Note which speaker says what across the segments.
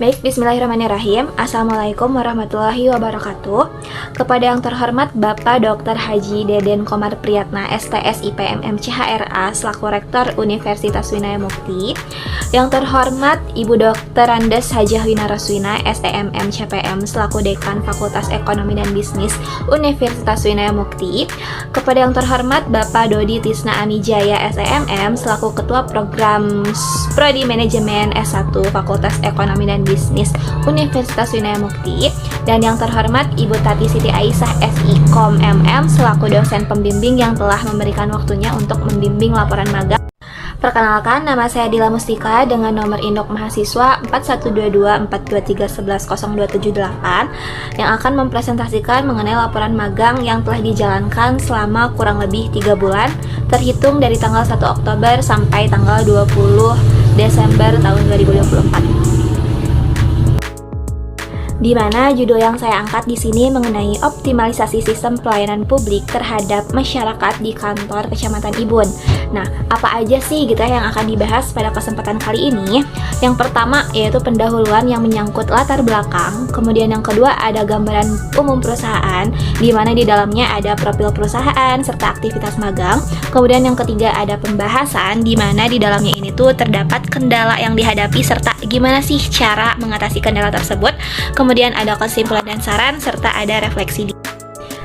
Speaker 1: Baik, bismillahirrahmanirrahim. Assalamualaikum warahmatullahi wabarakatuh. Kepada yang terhormat Bapak Dr. Haji Deden Komar Priyatna, STS IPM MCHRA, selaku Rektor Universitas Winaya Mukti. Yang terhormat Ibu Dr. Andes Hajah Winaroswina, STM MCPM, selaku Dekan Fakultas Ekonomi dan Bisnis Universitas Winaya Mukti. Kepada yang terhormat Bapak Dodi Tisna Amijaya, SEMM, selaku Ketua Program Prodi Manajemen S1 Fakultas Ekonomi dan Bisnis Universitas Winaya Mukti. Dan yang terhormat Ibu Tati Siti Aisyah, SIKOM MM, selaku dosen pembimbing yang telah memberikan waktunya untuk membimbing laporan magang. Perkenalkan, nama saya Dila Mustika dengan nomor induk mahasiswa 412242311078 yang akan mempresentasikan mengenai laporan magang yang telah dijalankan selama kurang lebih 3 bulan terhitung dari tanggal 1 Oktober sampai tanggal 20 Desember tahun 2024. Di mana judul yang saya angkat di sini mengenai optimalisasi sistem pelayanan publik terhadap masyarakat di kantor Kecamatan Ibun. Nah, apa aja sih gitu yang akan dibahas pada kesempatan kali ini? Yang pertama yaitu pendahuluan yang menyangkut latar belakang, kemudian yang kedua ada gambaran umum perusahaan, di mana di dalamnya ada profil perusahaan serta aktivitas magang. Kemudian yang ketiga ada pembahasan, di mana di dalamnya ini tuh terdapat kendala yang dihadapi serta gimana sih cara mengatasi kendala tersebut. Kemudian ada kesimpulan dan saran, serta ada refleksi.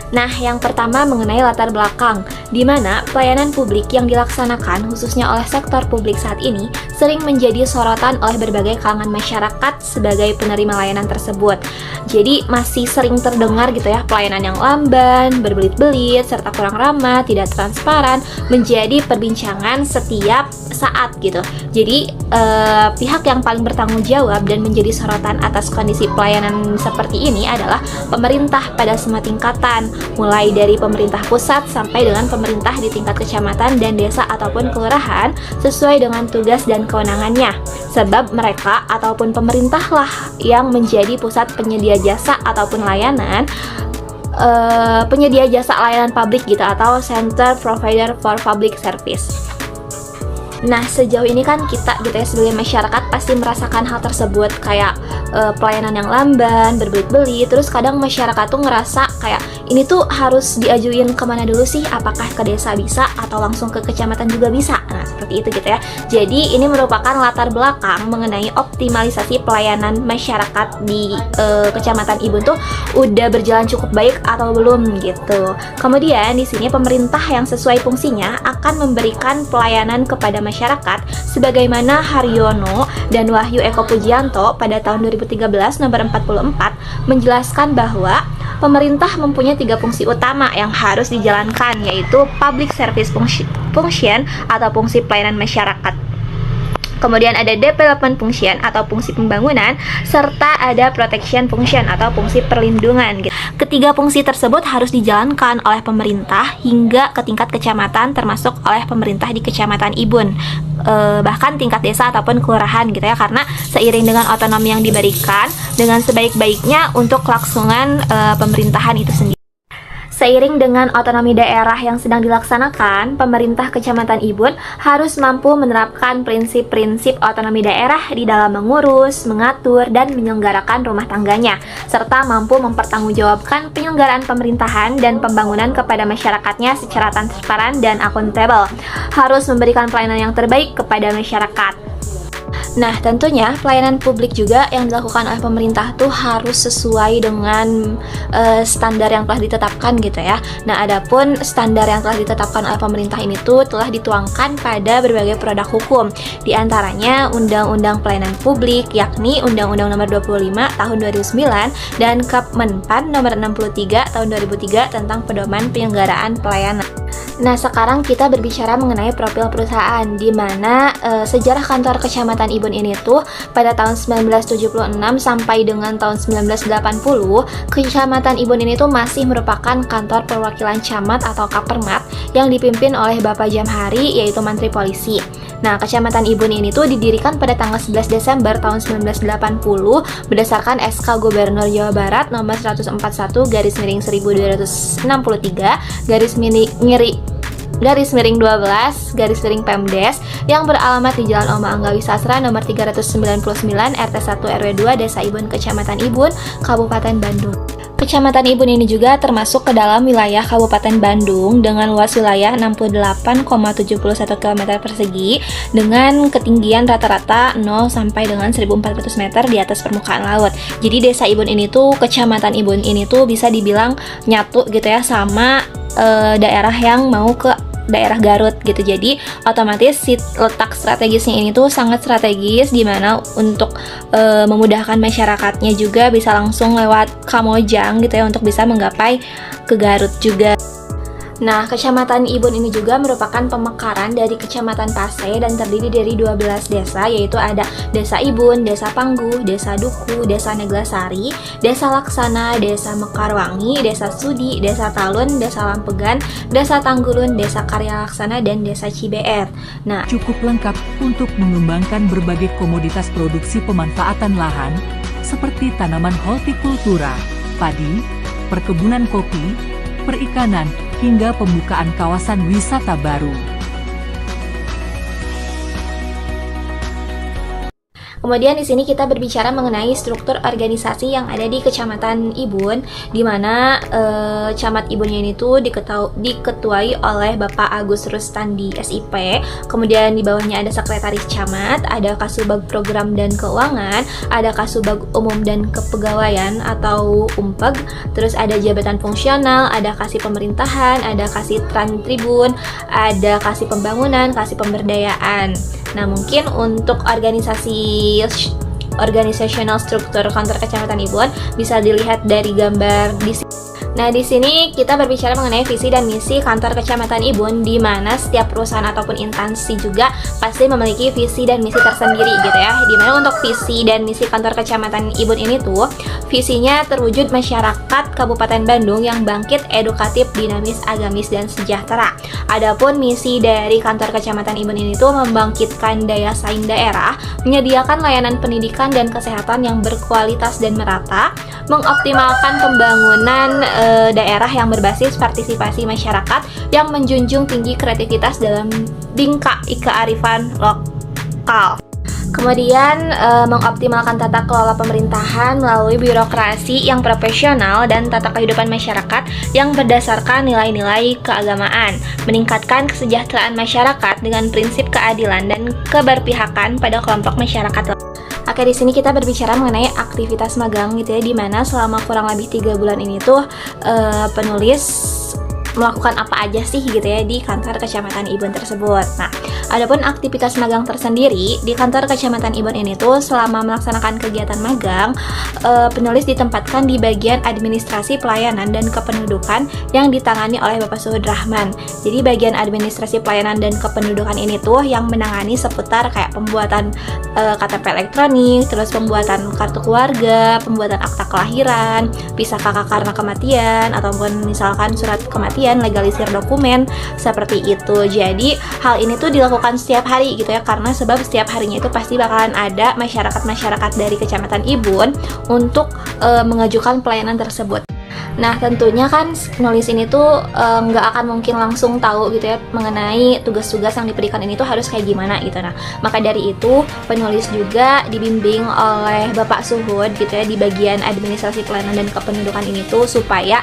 Speaker 1: Nah, yang pertama mengenai latar belakang, di mana pelayanan publik yang dilaksanakan khususnya oleh sektor publik saat ini sering menjadi sorotan oleh berbagai kalangan masyarakat sebagai penerima layanan tersebut. Jadi masih sering terdengar gitu ya, pelayanan yang lamban, berbelit-belit, serta kurang ramah, tidak transparan, menjadi perbincangan setiap saat gitu. Jadi pihak yang paling bertanggung jawab dan menjadi sorotan atas kondisi pelayanan seperti ini adalah pemerintah pada semua tingkatan, mulai dari pemerintah pusat sampai dengan pemerintah di tingkat kecamatan dan desa ataupun kelurahan sesuai dengan tugas dan kewenangannya. Sebab mereka ataupun pemerintahlah yang menjadi pusat penyedia jasa ataupun layanan penyedia jasa layanan publik gitu, atau Center Provider for Public Service. Nah, sejauh ini kan kita gitu ya sebagai masyarakat pasti merasakan hal tersebut, kayak pelayanan yang lamban, berbelit-belit. Terus kadang masyarakat tuh ngerasa kayak ini tuh harus diajuin kemana dulu sih, apakah ke desa bisa atau langsung ke kecamatan juga bisa. Nah, seperti itu gitu ya. Jadi ini merupakan latar belakang mengenai optimalisasi pelayanan masyarakat di Kecamatan Ibun tuh udah berjalan cukup baik atau belum gitu. Kemudian di sini pemerintah yang sesuai fungsinya akan memberikan pelayanan kepada masyarakat sebagaimana Haryono dan Wahyu Eko Pujianto pada tahun 2013 nomor 44 menjelaskan bahwa pemerintah mempunyai 3 fungsi utama yang harus dijalankan, yaitu public service function atau fungsi pelayanan masyarakat. Kemudian ada development function atau fungsi pembangunan, serta ada protection function atau fungsi perlindungan. Ketiga fungsi tersebut harus dijalankan oleh pemerintah hingga ke tingkat kecamatan, termasuk oleh pemerintah di Kecamatan Ibun, bahkan tingkat desa ataupun kelurahan gitu ya, karena seiring dengan otonomi yang diberikan dengan sebaik-baiknya untuk kelangsungan pemerintahan itu sendiri. Seiring dengan otonomi daerah yang sedang dilaksanakan, pemerintah Kecamatan Ibun harus mampu menerapkan prinsip-prinsip otonomi daerah di dalam mengurus, mengatur, dan menyelenggarakan rumah tangganya, serta mampu mempertanggungjawabkan penyelenggaraan pemerintahan dan pembangunan kepada masyarakatnya secara transparan dan akuntabel. Harus memberikan pelayanan yang terbaik kepada masyarakat. Nah, tentunya pelayanan publik juga yang dilakukan oleh pemerintah tuh harus sesuai dengan standar yang telah ditetapkan gitu ya. Nah, adapun standar yang telah ditetapkan oleh pemerintah ini tuh telah dituangkan pada berbagai produk hukum. Di antaranya Undang-Undang Pelayanan Publik, yakni Undang-Undang Nomor 25 Tahun 2009 dan Kepmenpan Nomor 63 Tahun 2003 tentang pedoman penyelenggaraan pelayanan. Nah, sekarang kita berbicara mengenai profil perusahaan, di mana sejarah kantor Kecamatan Ibun ini tuh pada tahun 1976 sampai dengan tahun 1980, Kecamatan Ibun ini tuh masih merupakan kantor perwakilan camat atau Kapermat yang dipimpin oleh Bapak Jamhari, yaitu Mantri Polisi. Nah, Kecamatan Ibun ini tuh didirikan pada tanggal 11 Desember tahun 1980 berdasarkan SK Gubernur Jawa Barat nomor 141/1263 Pemdes yang beralamat di Jalan Oma Anggawi Sasra nomor 399 RT 1 RW 2 Desa Ibun, Kecamatan Ibun, Kabupaten Bandung. Kecamatan Ibun ini juga termasuk ke dalam wilayah Kabupaten Bandung dengan luas wilayah 68,71 km persegi dengan ketinggian rata-rata 0 sampai dengan 1400 meter di atas permukaan laut. Jadi desa Ibun ini tuh, Kecamatan Ibun ini tuh bisa dibilang nyatu gitu ya sama daerah yang mau ke daerah Garut gitu. Jadi otomatis si letak strategisnya ini tuh sangat strategis, dimana untuk memudahkan masyarakatnya juga bisa langsung lewat Kamojang gitu ya untuk bisa menggapai ke Garut juga. Nah, Kecamatan Ibun ini juga merupakan pemekaran dari Kecamatan Pase dan terdiri dari 12 desa, yaitu ada Desa Ibun, Desa Pangguh, Desa Duku, Desa Neglasari, Desa Laksana, Desa Mekarwangi, Desa Sudi, Desa Talun, Desa Lampegan, Desa Tanggulun, Desa Karya Laksana, dan Desa Cibeer. Nah,
Speaker 2: cukup lengkap untuk mengembangkan berbagai komoditas produksi pemanfaatan lahan seperti tanaman hortikultura, padi, perkebunan kopi, perikanan, hingga pembukaan kawasan wisata baru.
Speaker 1: kemudian di sini kita berbicara mengenai struktur organisasi yang ada di Kecamatan Ibun, di mana Camat Ibunnya ini tuh diketuai oleh Bapak Agus Rustandi SIP. Kemudian di bawahnya ada Sekretaris Camat, ada Kasubag Program dan Keuangan, ada Kasubag Umum dan Kepegawaian atau UMPEG, terus ada Jabatan Fungsional, ada Kasih Pemerintahan, ada Kasih Tribun, ada Kasih Pembangunan, Kasih Pemberdayaan. Nah, mungkin untuk organizational struktur kantor Kecamatan Ibun bisa dilihat dari gambar di sini. Nah, di sini kita berbicara mengenai visi dan misi kantor Kecamatan Ibun, di mana setiap perusahaan ataupun instansi juga pasti memiliki visi dan misi tersendiri gitu ya. Di mana untuk visi dan misi kantor Kecamatan Ibun ini tuh visinya terwujud masyarakat Kabupaten Bandung yang bangkit, edukatif, dinamis, agamis, dan sejahtera. Adapun misi dari kantor Kecamatan Ibun ini tuh membangkitkan daya saing daerah, menyediakan layanan pendidikan dan kesehatan yang berkualitas dan merata, mengoptimalkan pembangunan daerah yang berbasis partisipasi masyarakat yang menjunjung tinggi kreativitas dalam bingkai kearifan lokal. Kemudian mengoptimalkan tata kelola pemerintahan melalui birokrasi yang profesional dan tata kehidupan masyarakat yang berdasarkan nilai-nilai keagamaan, meningkatkan kesejahteraan masyarakat dengan prinsip keadilan dan keberpihakan pada kelompok masyarakat. Oke, di sini kita berbicara mengenai aktivitas magang gitu ya, dimana selama kurang lebih 3 bulan ini tuh penulis melakukan apa aja sih gitu ya di kantor Kecamatan Ibun tersebut. Nah, adapun aktivitas magang tersendiri di kantor Kecamatan Ibun ini tuh selama melaksanakan kegiatan magang, penulis ditempatkan di bagian administrasi pelayanan dan kependudukan yang ditangani oleh Bapak Suhud Rahman. Jadi bagian administrasi pelayanan dan kependudukan ini tuh yang menangani seputar kayak pembuatan KTP elektronik, terus pembuatan kartu keluarga, pembuatan akta kelahiran, pisah kakak karena kematian, ataupun misalkan surat kematian, legalisir dokumen, seperti itu. Jadi hal ini tuh dilakukan setiap hari gitu ya, karena sebab setiap harinya itu pasti bakalan ada masyarakat-masyarakat dari Kecamatan Ibun untuk mengajukan pelayanan tersebut. Nah, tentunya kan penulis ini tuh nggak akan mungkin langsung tahu gitu ya mengenai tugas-tugas yang diberikan ini tuh harus kayak gimana gitu. Nah, maka dari itu penulis juga dibimbing oleh Bapak Suhud gitu ya di bagian administrasi pelayanan dan kependudukan ini tuh supaya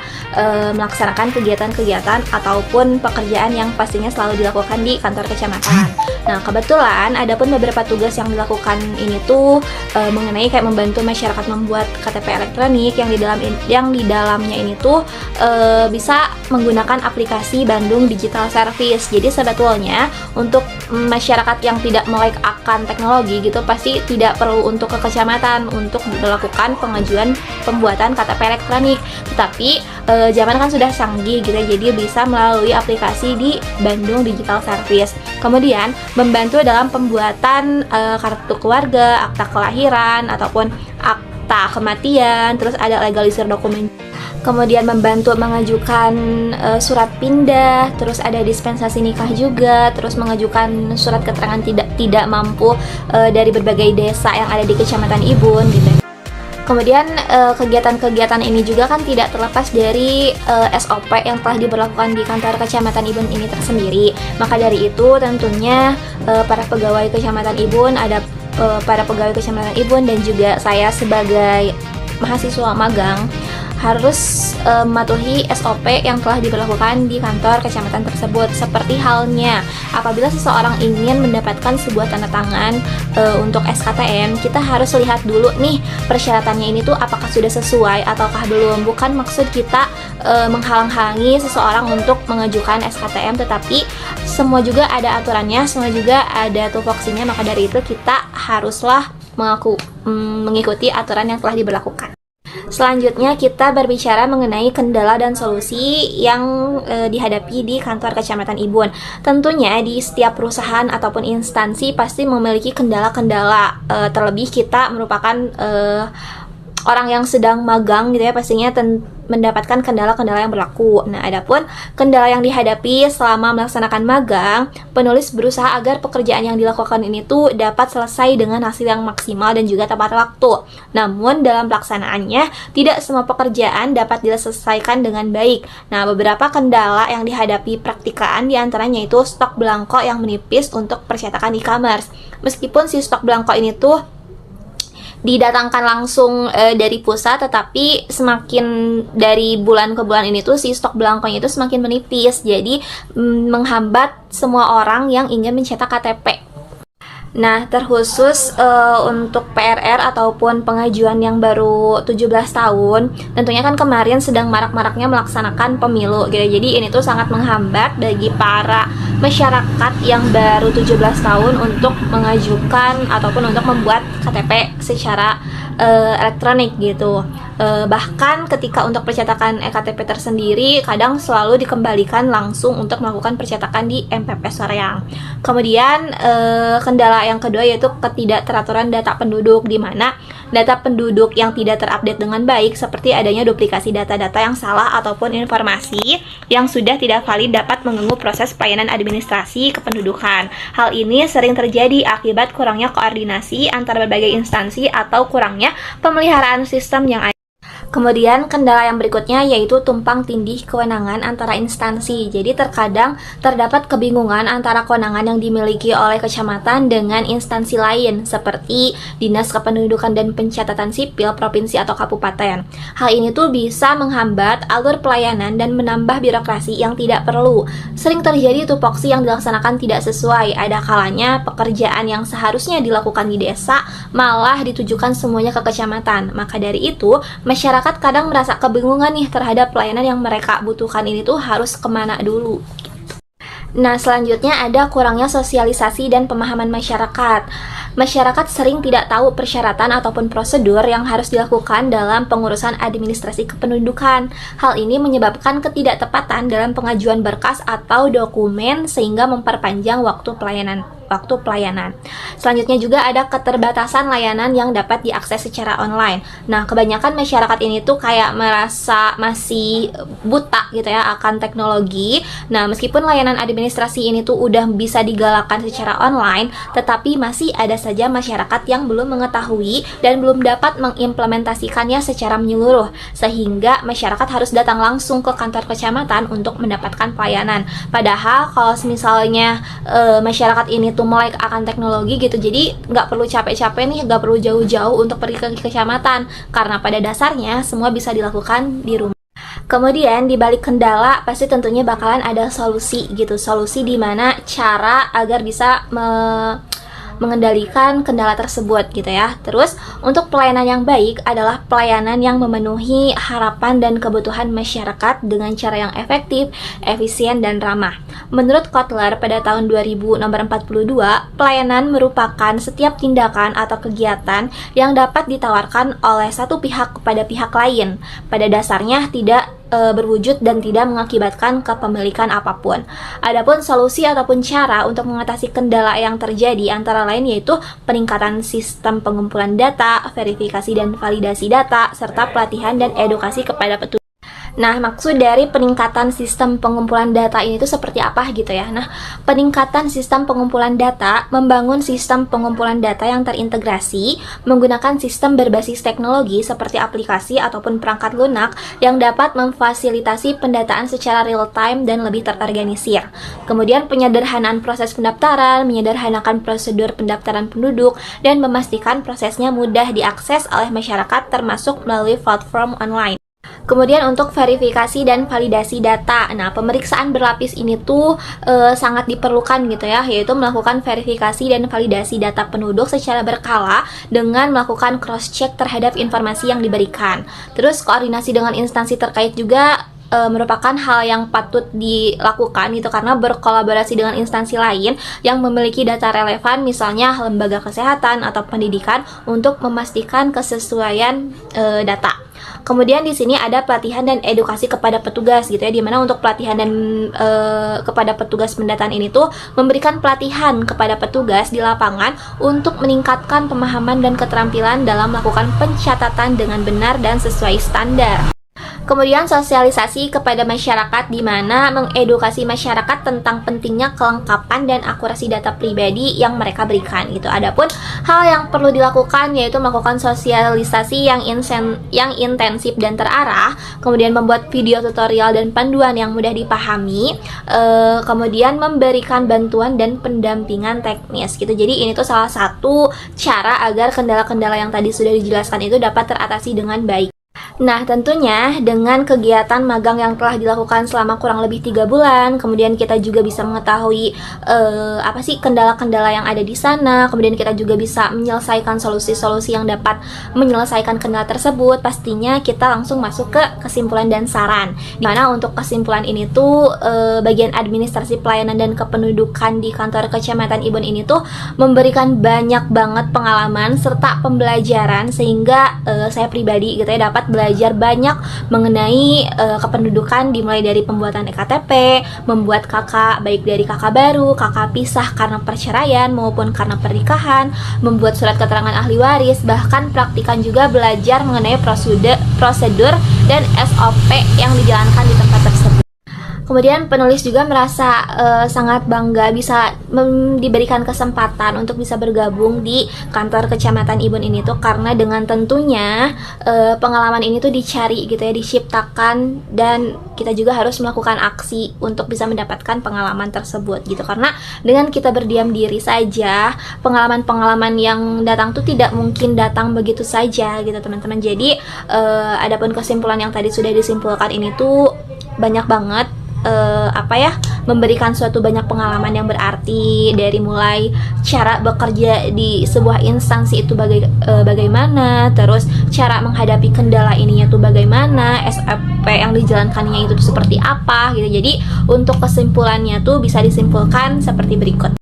Speaker 1: melaksanakan kegiatan-kegiatan ataupun pekerjaan yang pastinya selalu dilakukan di kantor kecamatan. Nah, kebetulan ada pun beberapa tugas yang dilakukan ini tuh mengenai kayak membantu masyarakat membuat KTP elektronik yang di dalamnya ini tuh bisa menggunakan aplikasi Bandung Digital Service. Jadi sebetulnya untuk masyarakat yang tidak melek akan teknologi gitu pasti tidak perlu untuk ke kecamatan untuk melakukan pengajuan pembuatan KTP elektronik. Tetapi zaman kan sudah canggih gitu ya, jadi bisa melalui aplikasi di Bandung Digital Service. Kemudian membantu dalam pembuatan kartu keluarga, akta kelahiran ataupun akta kematian, terus ada legalisir dokumen. Kemudian membantu mengajukan surat pindah, terus ada dispensasi nikah juga, terus mengajukan surat keterangan tidak mampu dari berbagai desa yang ada di Kecamatan Ibun gitu. Kemudian kegiatan-kegiatan ini juga kan tidak terlepas dari SOP yang telah diberlakukan di kantor Kecamatan Ibun ini tersendiri. Maka dari itu tentunya para pegawai Kecamatan Ibun, ada para pegawai Kecamatan Ibun dan juga saya sebagai mahasiswa magang harus mematuhi SOP yang telah diberlakukan di kantor kecamatan tersebut. Seperti halnya apabila seseorang ingin mendapatkan sebuah tanda tangan untuk SKTM, kita harus lihat dulu nih persyaratannya ini tuh apakah sudah sesuai ataukah belum. Bukan maksud kita menghalang-halangi seseorang untuk mengajukan SKTM, tetapi semua juga ada aturannya, semua juga ada tupoksinya. Maka dari itu kita haruslah mengikuti aturan yang telah diberlakukan. Selanjutnya kita berbicara mengenai kendala dan solusi yang dihadapi di kantor Kecamatan Ibun. Tentunya di setiap perusahaan ataupun instansi pasti memiliki kendala-kendala, terlebih kita merupakan orang yang sedang magang gitu ya, pastinya mendapatkan kendala-kendala yang berlaku. Nah, adapun kendala yang dihadapi selama melaksanakan magang, penulis berusaha agar pekerjaan yang dilakukan ini tuh dapat selesai dengan hasil yang maksimal dan juga tepat waktu. Namun dalam pelaksanaannya, tidak semua pekerjaan dapat diselesaikan dengan baik. Nah, beberapa kendala yang dihadapi praktikaan diantaranya itu stok belangko yang menipis untuk percetakan e-commerce. Meskipun si stok belangko ini tuh didatangkan langsung dari pusat, tetapi semakin dari bulan ke bulan ini tuh si stok belangkonya itu semakin menipis, jadi menghambat semua orang yang ingin mencetak KTP. Nah, terkhusus untuk PRR ataupun pengajuan yang baru 17 tahun, tentunya kan kemarin sedang marak-maraknya melaksanakan pemilu gitu. Jadi ini tuh sangat menghambat bagi para masyarakat yang baru 17 tahun untuk mengajukan ataupun untuk membuat KTP secara elektronik gitu. Bahkan ketika untuk percetakan ektp tersendiri kadang selalu dikembalikan langsung untuk melakukan percetakan di MPP Soreang. Kemudian kendala yang kedua yaitu ketidakteraturan data penduduk, di mana data penduduk yang tidak terupdate dengan baik, seperti adanya duplikasi data-data yang salah ataupun informasi yang sudah tidak valid dapat mengganggu proses pelayanan administrasi kependudukan. Hal ini sering terjadi akibat kurangnya koordinasi antara berbagai instansi atau kurangnya pemeliharaan sistem yang ada. Kemudian kendala yang berikutnya yaitu tumpang tindih kewenangan antara instansi. Jadi terkadang terdapat kebingungan antara kewenangan yang dimiliki oleh kecamatan dengan instansi lain seperti Dinas Kependudukan dan Pencatatan Sipil Provinsi atau Kabupaten. Hal ini tuh bisa menghambat alur pelayanan dan menambah birokrasi yang tidak perlu. Sering terjadi tupoksi yang dilaksanakan tidak sesuai. Ada kalanya pekerjaan yang seharusnya dilakukan di desa malah ditujukan semuanya ke kecamatan. Maka dari itu, masyarakat kadang merasa kebingungan nih terhadap pelayanan yang mereka butuhkan ini tuh harus kemana dulu. Nah, selanjutnya ada kurangnya sosialisasi dan pemahaman masyarakat. Masyarakat sering tidak tahu persyaratan ataupun prosedur yang harus dilakukan dalam pengurusan administrasi kependudukan. Hal ini menyebabkan ketidaktepatan dalam pengajuan berkas atau dokumen sehingga memperpanjang waktu pelayanan. Selanjutnya juga ada keterbatasan layanan yang dapat diakses secara online. Nah, kebanyakan masyarakat ini tuh kayak merasa masih buta gitu ya akan teknologi. Nah, meskipun layanan administrasi ini tuh udah bisa digalakkan secara online, tetapi masih ada saja masyarakat yang belum mengetahui dan belum dapat mengimplementasikannya secara menyeluruh, sehingga masyarakat harus datang langsung ke kantor kecamatan untuk mendapatkan pelayanan. Padahal kalau misalnya masyarakat ini tuh melek akan teknologi gitu, jadi nggak perlu capek-capek nih, nggak perlu jauh-jauh untuk pergi ke kecamatan, karena pada dasarnya semua bisa dilakukan di rumah. Kemudian di balik kendala pasti tentunya bakalan ada solusi gitu, solusi di mana cara agar bisa mengendalikan kendala tersebut gitu ya. Terus untuk pelayanan yang baik adalah pelayanan yang memenuhi harapan dan kebutuhan masyarakat dengan cara yang efektif, efisien, dan ramah. Menurut Kotler pada tahun 2000 nomor 42, pelayanan merupakan setiap tindakan atau kegiatan yang dapat ditawarkan oleh satu pihak kepada pihak lain. Pada dasarnya tidak berwujud dan tidak mengakibatkan kepemilikan apapun. Adapun solusi ataupun cara untuk mengatasi kendala yang terjadi antara lain yaitu peningkatan sistem pengumpulan data, verifikasi dan validasi data, serta pelatihan dan edukasi kepada petugas. Nah, maksud dari peningkatan sistem pengumpulan data ini tuh seperti apa gitu ya. Nah, peningkatan sistem pengumpulan data membangun sistem pengumpulan data yang terintegrasi menggunakan sistem berbasis teknologi seperti aplikasi ataupun perangkat lunak yang dapat memfasilitasi pendataan secara real time dan lebih terorganisir. Kemudian penyederhanaan proses pendaftaran, menyederhanakan prosedur pendaftaran penduduk, dan memastikan prosesnya mudah diakses oleh masyarakat termasuk melalui platform online. Kemudian untuk verifikasi dan validasi data, nah pemeriksaan berlapis ini tuh sangat diperlukan gitu ya, yaitu melakukan verifikasi dan validasi data penduduk secara berkala dengan melakukan cross-check terhadap informasi yang diberikan. Terus koordinasi dengan instansi terkait juga merupakan hal yang patut dilakukan gitu, karena berkolaborasi dengan instansi lain yang memiliki data relevan, misalnya lembaga kesehatan atau pendidikan, untuk memastikan kesesuaian data. Kemudian di sini ada pelatihan dan edukasi kepada petugas gitu ya, dimana untuk pelatihan dan kepada petugas pendataan ini tuh memberikan pelatihan kepada petugas di lapangan untuk meningkatkan pemahaman dan keterampilan dalam melakukan pencatatan dengan benar dan sesuai standar. Kemudian sosialisasi kepada masyarakat, di mana mengedukasi masyarakat tentang pentingnya kelengkapan dan akurasi data pribadi yang mereka berikan gitu. Adapun hal yang perlu dilakukan yaitu melakukan sosialisasi yang intensif dan terarah, kemudian membuat video tutorial dan panduan yang mudah dipahami, kemudian memberikan bantuan dan pendampingan teknis gitu. Jadi ini tuh salah satu cara agar kendala-kendala yang tadi sudah dijelaskan itu dapat teratasi dengan baik. Nah, tentunya dengan kegiatan magang yang telah dilakukan selama kurang lebih 3 bulan, kemudian kita juga bisa mengetahui apa sih kendala-kendala yang ada di sana, kemudian kita juga bisa menyelesaikan solusi-solusi yang dapat menyelesaikan kendala tersebut. Pastinya kita langsung masuk ke kesimpulan dan saran. Dimana untuk kesimpulan ini tuh bagian administrasi pelayanan dan kependudukan di kantor Kecamatan Ibun ini tuh memberikan banyak banget pengalaman serta pembelajaran, sehingga saya pribadi gitu ya dapat belajar banyak mengenai kependudukan, dimulai dari pembuatan EKTP, membuat KK, baik dari KK baru, KK pisah karena perceraian maupun karena pernikahan, membuat surat keterangan ahli waris, bahkan praktikan juga belajar mengenai prosedur dan SOP yang dijalankan di tempat tersebut. Kemudian penulis juga merasa sangat bangga bisa diberikan kesempatan untuk bisa bergabung di kantor Kecamatan Ibun ini tuh, karena dengan tentunya pengalaman ini tuh dicari gitu ya, diciptakan, dan kita juga harus melakukan aksi untuk bisa mendapatkan pengalaman tersebut gitu. Karena dengan kita berdiam diri saja, pengalaman-pengalaman yang datang tuh tidak mungkin datang begitu saja gitu teman-teman. Jadi adapun kesimpulan yang tadi sudah disimpulkan ini tuh banyak banget memberikan suatu banyak pengalaman yang berarti, dari mulai cara bekerja di sebuah instansi itu bagaimana, terus cara menghadapi kendala ininya tuh bagaimana, SOP yang dijalankannya itu tuh seperti apa gitu. Jadi untuk kesimpulannya tuh bisa disimpulkan seperti berikut.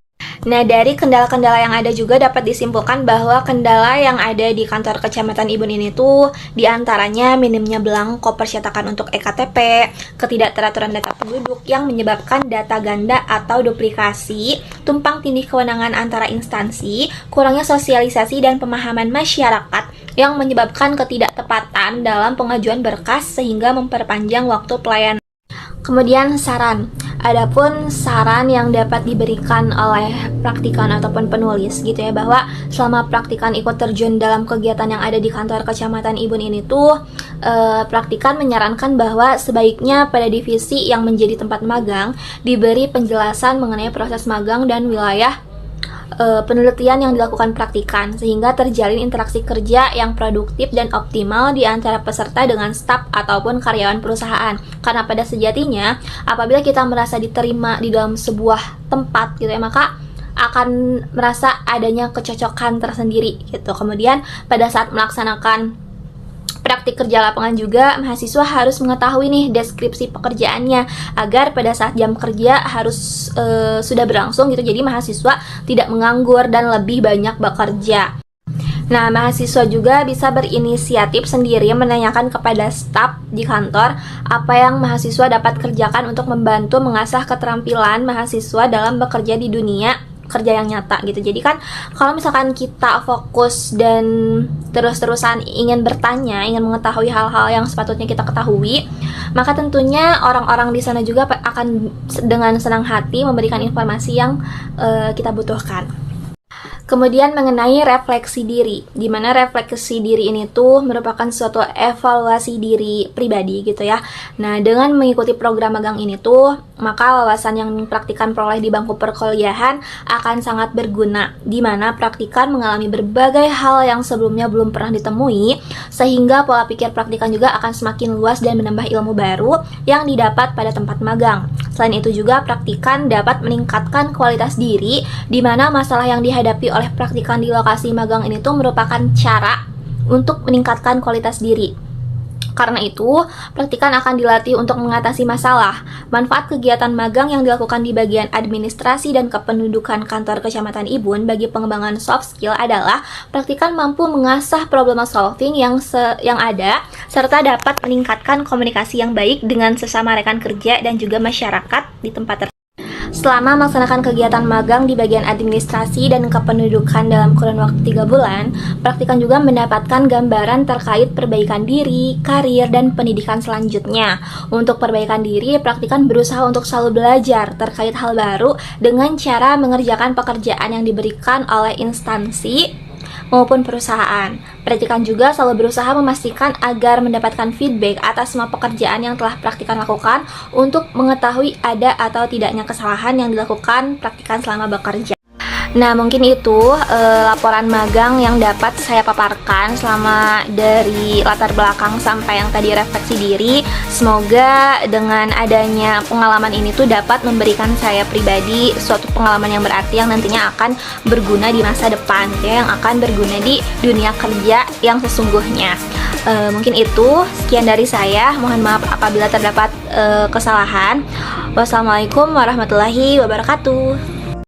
Speaker 1: Nah, dari kendala-kendala yang ada juga dapat disimpulkan bahwa kendala yang ada di kantor Kecamatan Ibun ini tuh diantaranya minimnya belangko percetakan untuk EKTP, ketidakteraturan data penduduk yang menyebabkan data ganda atau duplikasi, tumpang tindih kewenangan antara instansi, kurangnya sosialisasi dan pemahaman masyarakat yang menyebabkan ketidaktepatan dalam pengajuan berkas sehingga memperpanjang waktu pelayanan. Kemudian saran. Adapun saran yang dapat diberikan oleh praktikan ataupun penulis gitu ya, bahwa selama praktikan ikut terjun dalam kegiatan yang ada di kantor Kecamatan Ibun ini tuh praktikan menyarankan bahwa sebaiknya pada divisi yang menjadi tempat magang diberi penjelasan mengenai proses magang dan wilayah penelitian yang dilakukan praktikan, sehingga terjalin interaksi kerja yang produktif dan optimal di antara peserta dengan staf ataupun karyawan perusahaan. Karena pada sejatinya apabila kita merasa diterima di dalam sebuah tempat gitu ya, maka akan merasa adanya kecocokan tersendiri gitu. Kemudian pada saat melaksanakan praktik kerja lapangan juga, mahasiswa harus mengetahui nih deskripsi pekerjaannya agar pada saat jam kerja harus sudah berlangsung gitu. Jadi mahasiswa tidak menganggur dan lebih banyak bekerja. Nah, mahasiswa juga bisa berinisiatif sendiri menanyakan kepada staf di kantor apa yang mahasiswa dapat kerjakan untuk membantu mengasah keterampilan mahasiswa dalam bekerja di dunia kerja yang nyata gitu. Jadi kan kalau misalkan kita fokus dan terus-terusan ingin bertanya, ingin mengetahui hal-hal yang sepatutnya kita ketahui, maka tentunya orang-orang di sana juga akan dengan senang hati memberikan informasi yang kita butuhkan. Kemudian mengenai refleksi diri, di mana refleksi diri ini tuh merupakan suatu evaluasi diri pribadi gitu ya. Nah, dengan mengikuti program magang ini tuh, maka wawasan yang praktikan peroleh di bangku perkuliahan akan sangat berguna, di mana praktikan mengalami berbagai hal yang sebelumnya belum pernah ditemui, sehingga pola pikir praktikan juga akan semakin luas dan menambah ilmu baru yang didapat pada tempat magang. Selain itu juga praktikan dapat meningkatkan kualitas diri, di mana masalah yang dihadapi oleh praktikan di lokasi magang ini tuh merupakan cara untuk meningkatkan kualitas diri. Karena itu, praktikan akan dilatih untuk mengatasi masalah. Manfaat kegiatan magang yang dilakukan di bagian administrasi dan kependudukan kantor Kecamatan Ibun bagi pengembangan soft skill adalah praktikan mampu mengasah problem solving yang ada, serta dapat meningkatkan komunikasi yang baik dengan sesama rekan kerja dan juga masyarakat di tempat tersebut. Selama melaksanakan kegiatan magang di bagian administrasi dan kependudukan dalam kurun waktu 3 bulan, praktikan juga mendapatkan gambaran terkait perbaikan diri, karir, dan pendidikan selanjutnya. Untuk perbaikan diri, praktikan berusaha untuk selalu belajar terkait hal baru dengan cara mengerjakan pekerjaan yang diberikan oleh instansi maupun perusahaan. Praktikan juga selalu berusaha memastikan agar mendapatkan feedback atas semua pekerjaan yang telah praktikan lakukan untuk mengetahui ada atau tidaknya kesalahan yang dilakukan praktikan selama bekerja. Nah, mungkin itu laporan magang yang dapat saya paparkan selama dari latar belakang sampai yang tadi refleksi diri. Semoga dengan adanya pengalaman ini tuh dapat memberikan saya pribadi suatu pengalaman yang berarti yang nantinya akan berguna di masa depan, ya, yang akan berguna di dunia kerja yang sesungguhnya. Mungkin itu, sekian dari saya. Mohon maaf apabila terdapat kesalahan. Wassalamualaikum warahmatullahi wabarakatuh.